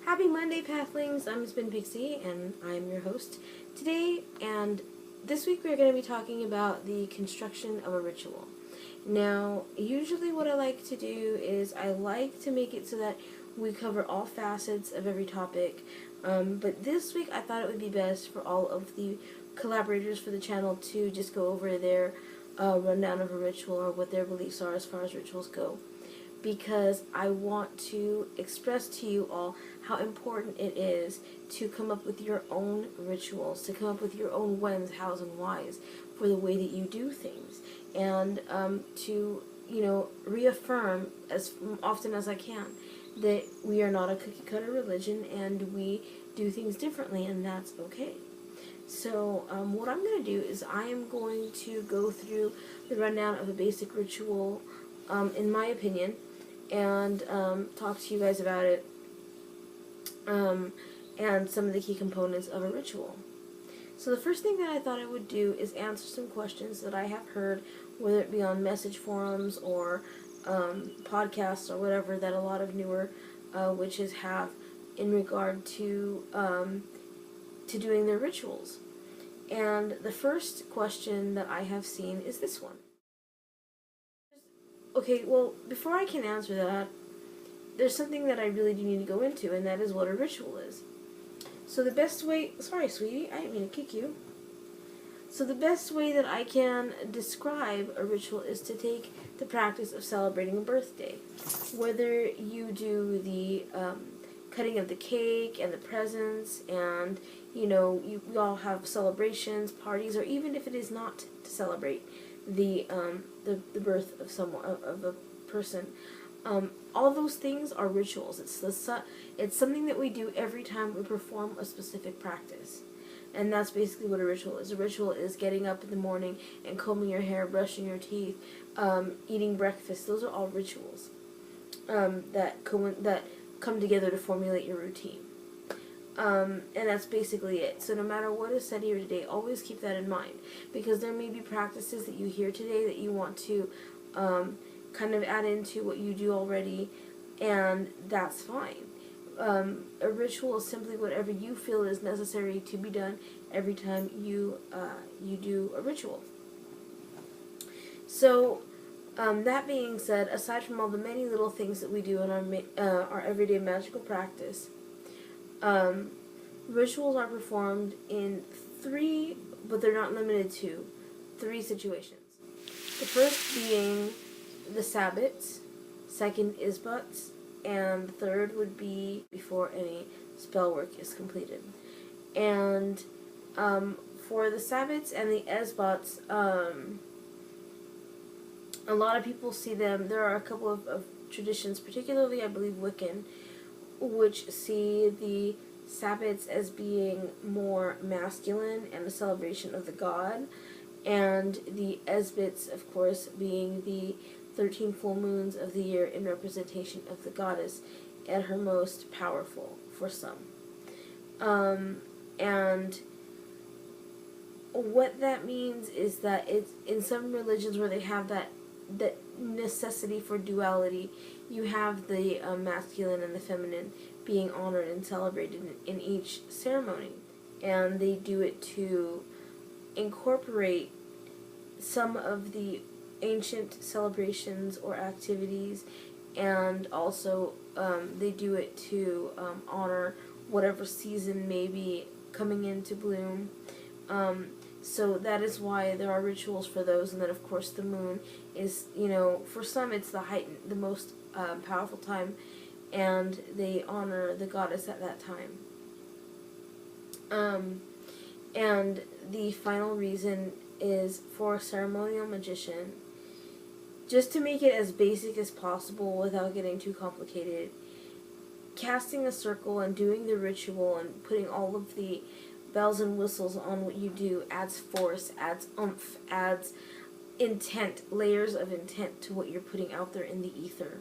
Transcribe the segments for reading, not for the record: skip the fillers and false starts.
Happy Monday, Pathlings! I'm Miss Ben Pixie, and I'm your host today. And this week we're going to be talking about the construction of a ritual. Now, usually what I like to do is I like to make it so that we cover all facets of every topic. But this week I thought it would be best for all of the collaborators for the channel to just go over their rundown of a ritual or what their beliefs are as far as rituals go, because I want to express to you all how important it is to come up with your own rituals, to come up with your own whens, hows, and whys for the way that you do things, and to, reaffirm as often as I can that we are not a cookie-cutter religion and we do things differently, and that's okay. So what I'm going to do is I am going to go through the rundown of a basic ritual, in my opinion, and talk to you guys about it, and some of the key components of a ritual. So the first thing that I thought I would do is answer some questions that I have heard, whether it be on message forums or podcasts or whatever, that a lot of newer witches have in regard to doing their rituals. And the first question that I have seen is this one. Okay, well, before I can answer that, there's something that I really do need to go into, and that is what a ritual is. So the best way... Sorry, sweetie, I didn't mean to kick you. So the best way that I can describe a ritual is to take the practice of celebrating a birthday. Whether you do the cutting of the cake and the presents, and, we all have celebrations, parties, or even if it is not to celebrate the birth of someone, of a person. All those things are rituals. It's something that we do every time we perform a specific practice. And that's basically what a ritual is. A ritual is getting up in the morning and combing your hair, brushing your teeth, eating breakfast. Those are all rituals that come together to formulate your routine. And that's basically it. So no matter what is said here today, always keep that in mind, because there may be practices that you hear today that you want to kind of add into what you do already, and that's fine. A ritual is simply whatever you feel is necessary to be done every time you do a ritual. So that being said, aside from all the many little things that we do in our everyday magical practice, rituals are performed in three, but they're not limited to, three situations. The first being the Sabbats, second Isbots, and the third would be before any spell work is completed. And for the Sabbats and the Isbots, a lot of people see them. There are a couple of traditions, particularly I believe Wiccan, which see the Sabbats as being more masculine and a celebration of the god, and the Esbits, of course, being the 13 full moons of the year in representation of the goddess at her most powerful for some. And what that means is that it's in some religions where they have that necessity for duality, you have the masculine and the feminine being honored and celebrated in each ceremony, and they do it to incorporate some of the ancient celebrations or activities, and also they do it to honor whatever season may be coming into bloom. So that is why there are rituals for those, and then of course the moon is, for some it's the most powerful time, and they honor the goddess at that time. And the final reason is for a ceremonial magician, just to make it as basic as possible without getting too complicated. Casting a circle and doing the ritual and putting all of the bells and whistles on what you do adds force, adds oomph, adds intent, layers of intent to what you're putting out there in the ether.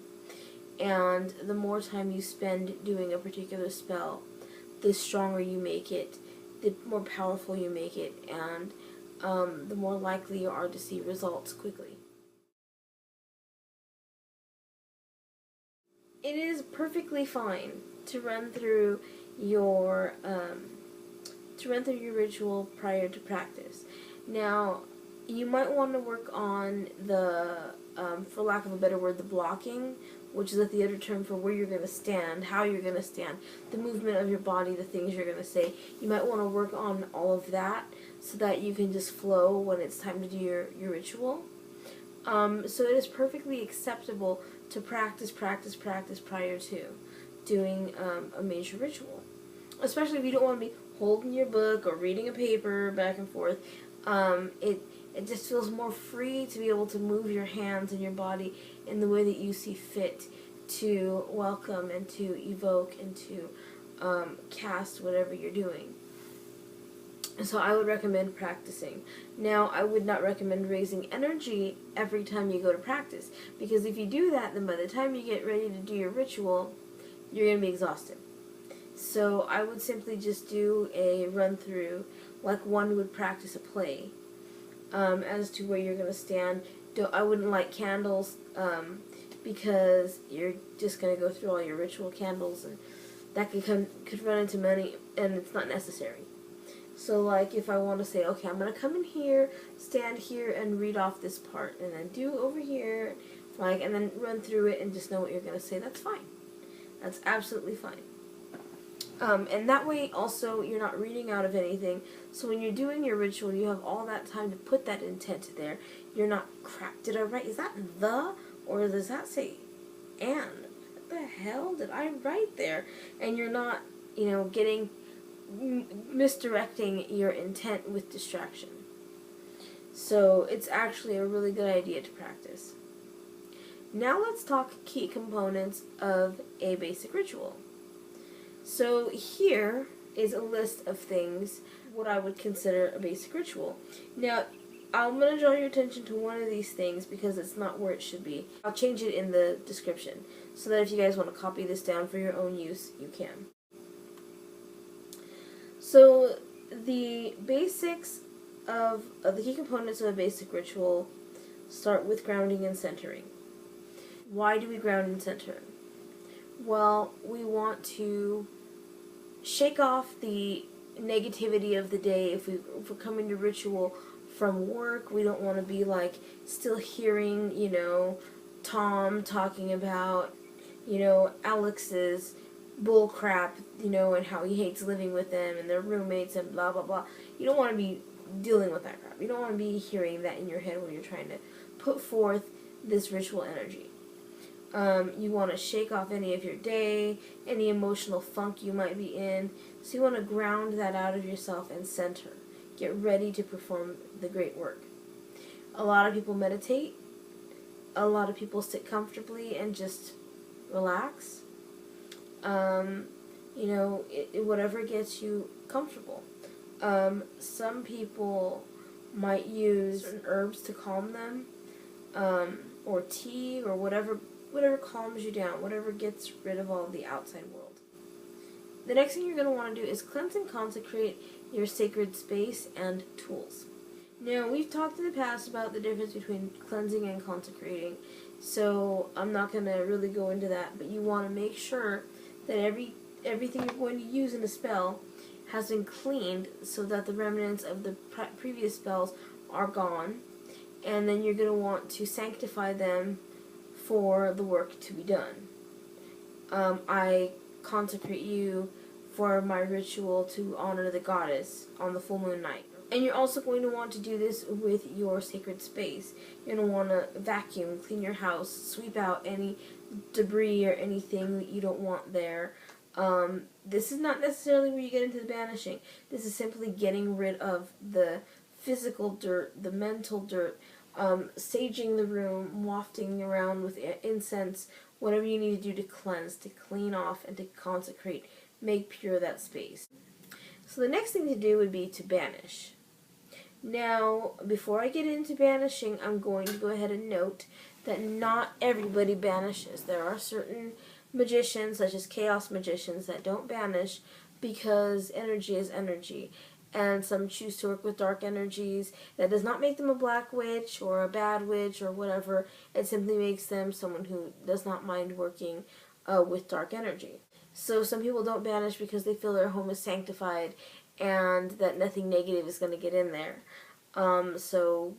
And the more time you spend doing a particular spell, the stronger you make it, the more powerful you make it, and the more likely you are to see results quickly. It is perfectly fine to run through your ritual prior to practice. Now, you might want to work on the, for lack of a better word, the blocking, which is a theater term for where you're going to stand, how you're going to stand, the movement of your body, the things you're going to say. You might want to work on all of that so that you can just flow when it's time to do your ritual. So it is perfectly acceptable to practice prior to doing a major ritual. Especially if you don't want to be holding your book or reading a paper back and forth. It just feels more free to be able to move your hands and your body in the way that you see fit to welcome and to evoke and to cast whatever you're doing. So I would recommend practicing. Now, I would not recommend raising energy every time you go to practice, because if you do that, then by the time you get ready to do your ritual, you're going to be exhausted. So I would simply just do a run-through like one would practice a play, as to where you're going to stand. I wouldn't light candles, because you're just going to go through all your ritual candles, and that could run into money, and it's not necessary. So, like, if I want to say, okay, I'm going to come in here, stand here, and read off this part, and then do over here, like, and then run through it and just know what you're going to say, that's fine. That's absolutely fine. And that way, also, you're not reading out of anything. So when you're doing your ritual, you have all that time to put that intent there. You're not, crap, did I write, is that the, or does that say and? What the hell did I write there? And you're not, getting, misdirecting your intent with distraction. So it's actually a really good idea to practice. Now let's talk key components of a basic ritual. So here is a list of things, what I would consider a basic ritual. Now, I'm going to draw your attention to one of these things because it's not where it should be. I'll change it in the description so that if you guys want to copy this down for your own use, you can. So the basics of the key components of a basic ritual start with grounding and centering. Why do we ground and center? Well, we want to shake off the negativity of the day. If we're coming to ritual from work, we don't want to be like still hearing, Tom talking about, Alex's bull crap, and how he hates living with them and their roommates and blah, blah, blah. You don't want to be dealing with that crap. You don't want to be hearing that in your head when you're trying to put forth this ritual energy. You want to shake off any of your day, any emotional funk you might be in. So you want to ground that out of yourself and center. Get ready to perform the great work. A lot of people meditate. A lot of people sit comfortably and just relax. Whatever gets you comfortable. Some people might use certain herbs to calm them, or tea, or whatever calms you down, whatever gets rid of all the outside world. The next thing you're going to want to do is cleanse and consecrate your sacred space and tools. Now, we've talked in the past about the difference between cleansing and consecrating, so I'm not going to really go into that, but you want to make sure that everything you're going to use in a spell has been cleaned so that the remnants of the previous spells are gone, and then you're going to want to sanctify them for the work to be done. I consecrate you for my ritual to honor the goddess on the full moon night. And you're also going to want to do this with your sacred space. You're going to want to vacuum, clean your house, sweep out any debris or anything that you don't want there. This is not necessarily where you get into the banishing. This is simply getting rid of the physical dirt, the mental dirt, saging the room, wafting around with incense, whatever you need to do to cleanse, to clean off, and to consecrate, make pure that space. So the next thing to do would be to banish. Now, before I get into banishing, I'm going to go ahead and note that not everybody banishes. There are certain magicians, such as chaos magicians, that don't banish because energy is energy. And some choose to work with dark energies. That does not make them a black witch or a bad witch or whatever. It simply makes them someone who does not mind working with dark energy. So some people don't banish because they feel their home is sanctified and that nothing negative is going to get in there. So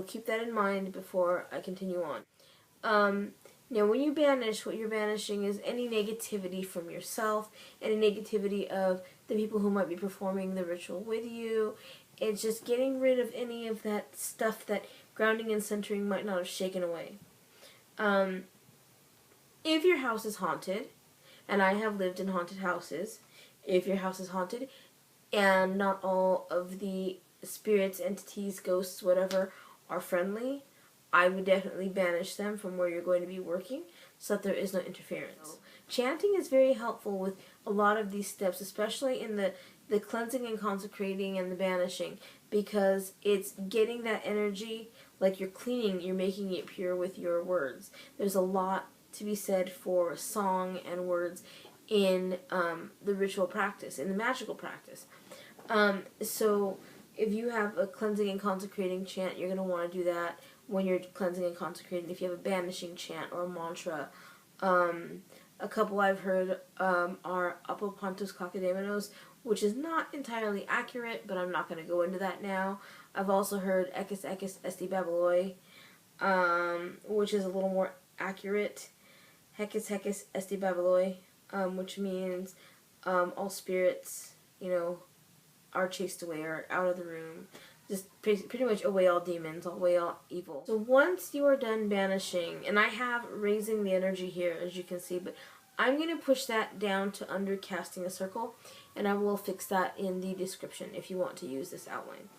keep that in mind before I continue on. Now, when you banish, what you're banishing is any negativity from yourself, any negativity of the people who might be performing the ritual with you. It's just getting rid of any of that stuff that grounding and centering might not have shaken away. If your house is haunted, and I have lived in haunted houses, if your house is haunted, and not all of the spirits, entities, ghosts, whatever, are friendly, I would definitely banish them from where you're going to be working so that there is no interference. Chanting is very helpful with a lot of these steps, especially in the cleansing and consecrating and the banishing, because it's getting that energy, like you're cleaning, you're making it pure with your words. There's a lot to be said for song and words in the ritual practice, in the magical practice. So if you have a cleansing and consecrating chant, you're going to want to do that when you're cleansing and consecrating. If you have a banishing chant or a mantra, a couple I've heard are Apopantos Kakademanos, which is not entirely accurate, but I'm not going to go into that now. I've also heard Ekis Ekis Esti Babaloi, which is a little more accurate. Hekis Hekis Esti Babaloi, which means all spirits, are chased away or out of the room. Just pretty much away all demons, away all evil. So once you are done banishing, and I have raising the energy here, as you can see, but I'm going to push that down to under casting a circle, and I will fix that in the description if you want to use this outline.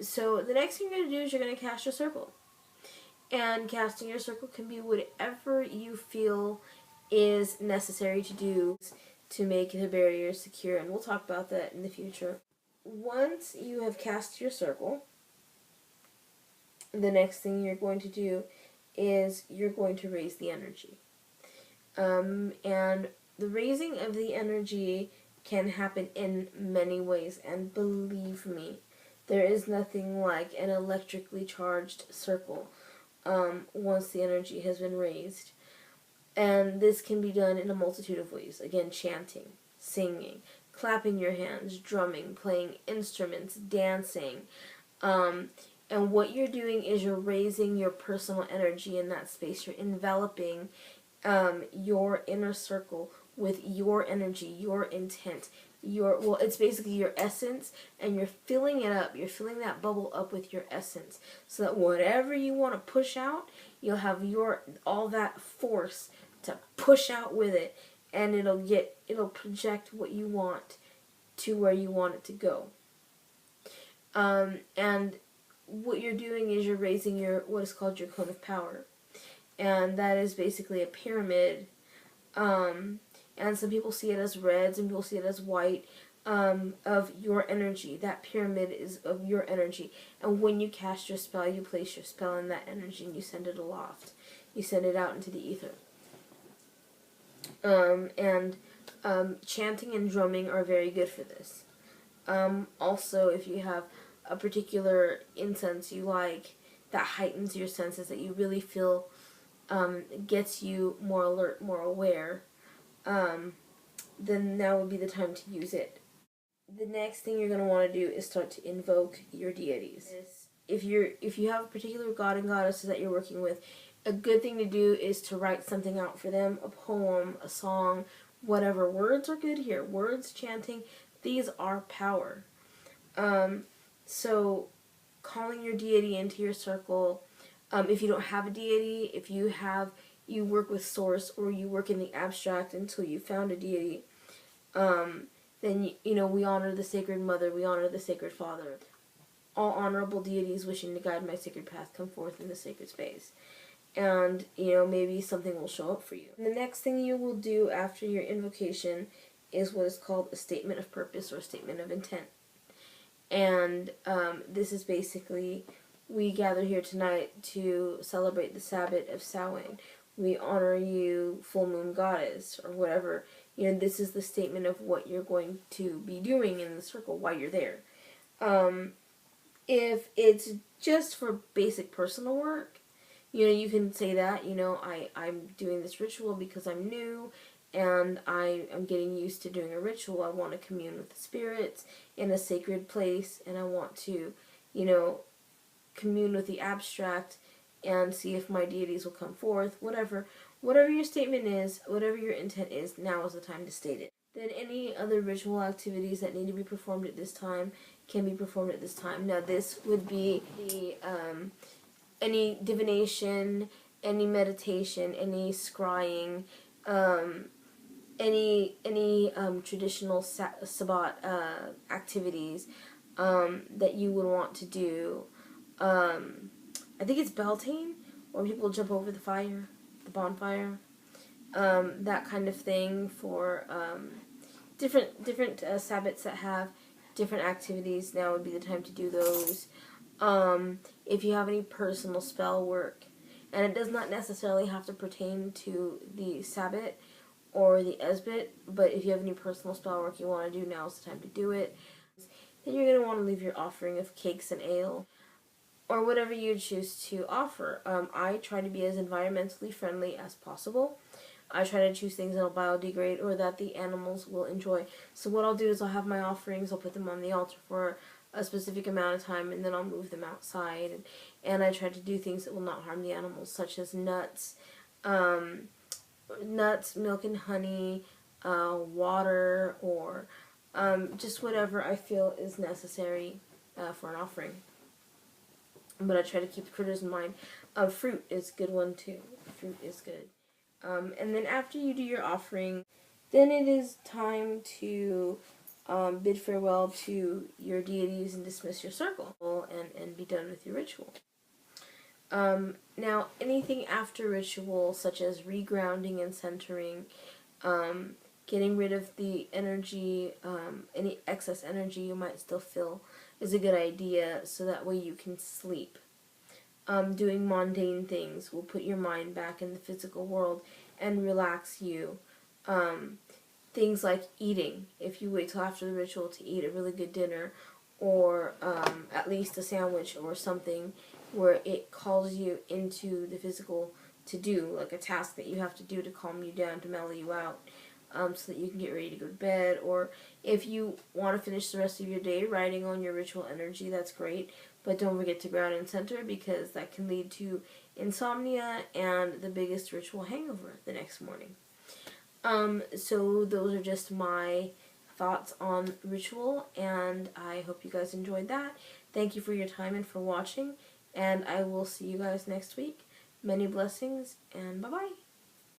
So the next thing you're going to do is you're going to cast your circle. And casting your circle can be whatever you feel is necessary to do to make the barrier secure, and we'll talk about that in the future. Once you have cast your circle, the next thing you're going to do is you're going to raise the energy. And the raising of the energy can happen in many ways, and believe me, there is nothing like an electrically charged circle once the energy has been raised. And this can be done in a multitude of ways. Again, chanting, singing, clapping your hands, drumming, playing instruments, dancing. And what you're doing is you're raising your personal energy in that space. You're enveloping your inner circle with your energy, your intent, it's basically your essence, and you're filling it up. You're filling that bubble up with your essence, so that whatever you want to push out, you'll have all that force to push out with it, and it'll project what you want to where you want it to go. And what you're doing is you're raising what is called your cone of power, and that is basically a pyramid. And some people see it as red, some people see it as white, of your energy. That pyramid is of your energy. And when you cast your spell, you place your spell in that energy and you send it aloft. You send it out into the ether. Chanting and drumming are very good for this. Also, if you have a particular incense you like that heightens your senses, that you really feel gets you more alert, more aware, then now would be the time to use it. The next thing you're going to want to do is start to invoke your deities. If you have a particular god and goddesses that you're working with, a good thing to do is to write something out for them, a poem, a song, whatever. Words are good here. Words, chanting, these are power. So calling your deity into your circle. If you don't have a deity, if you work with source, or you work in the abstract until you found a deity, then we honor the sacred mother, we honor the sacred father. All honorable deities wishing to guide my sacred path come forth in the sacred space. And maybe something will show up for you. And the next thing you will do after your invocation is what is called a statement of purpose or a statement of intent. And this is basically, we gather here tonight to celebrate the Sabbath of Samhain. We honor you, full moon goddess, or whatever. This is the statement of what you're going to be doing in the circle while you're there. If it's just for basic personal work, you can say that, I'm doing this ritual because I'm new, and I am getting used to doing a ritual. I want to commune with the spirits in a sacred place, and I want to, commune with the abstract and see if my deities will come forth. Whatever your statement is, whatever your intent is, now is the time to state it. Then any other ritual activities that need to be performed at this time can be performed at this time. Now this would be the any divination, any meditation, any scrying, any traditional Sabbat activities that you would want to do. I think it's Beltane, where people jump over the fire, the bonfire, that kind of thing for different Sabbats that have different activities. Now would be the time to do those. If you have any personal spell work, and it does not necessarily have to pertain to the Sabbat or the Esbit, but if you have any personal spell work you want to do, now is the time to do it. Then you're going to want to leave your offering of cakes and ale, or whatever you choose to offer. I try to be as environmentally friendly as possible. I try to choose things that will biodegrade or that the animals will enjoy. So what I'll do is I'll have my offerings, I'll put them on the altar for a specific amount of time, and then I'll move them outside. And I try to do things that will not harm the animals, such as nuts, milk and honey, water, or just whatever I feel is necessary for an offering. But I try to keep the critters in mind. Fruit is a good one too. Fruit is good. And then after you do your offering, then it is time to bid farewell to your deities and dismiss your circle and be done with your ritual. Now, anything after ritual, such as regrounding and centering, getting rid of the energy, any excess energy you might still feel, is a good idea, so that way you can sleep. Doing mundane things will put your mind back in the physical world and relax you. Things like eating, if you wait till after the ritual to eat a really good dinner, or at least a sandwich or something where it calls you into the physical to do, like a task that you have to do to calm you down, to mellow you out, so that you can get ready to go to bed. Or if you want to finish the rest of your day riding on your ritual energy, that's great, but don't forget to ground and center, because that can lead to insomnia and the biggest ritual hangover the next morning. So those are just my thoughts on ritual, and I hope you guys enjoyed that. Thank you for your time and for watching, and I will see you guys next week. Many blessings, and bye-bye.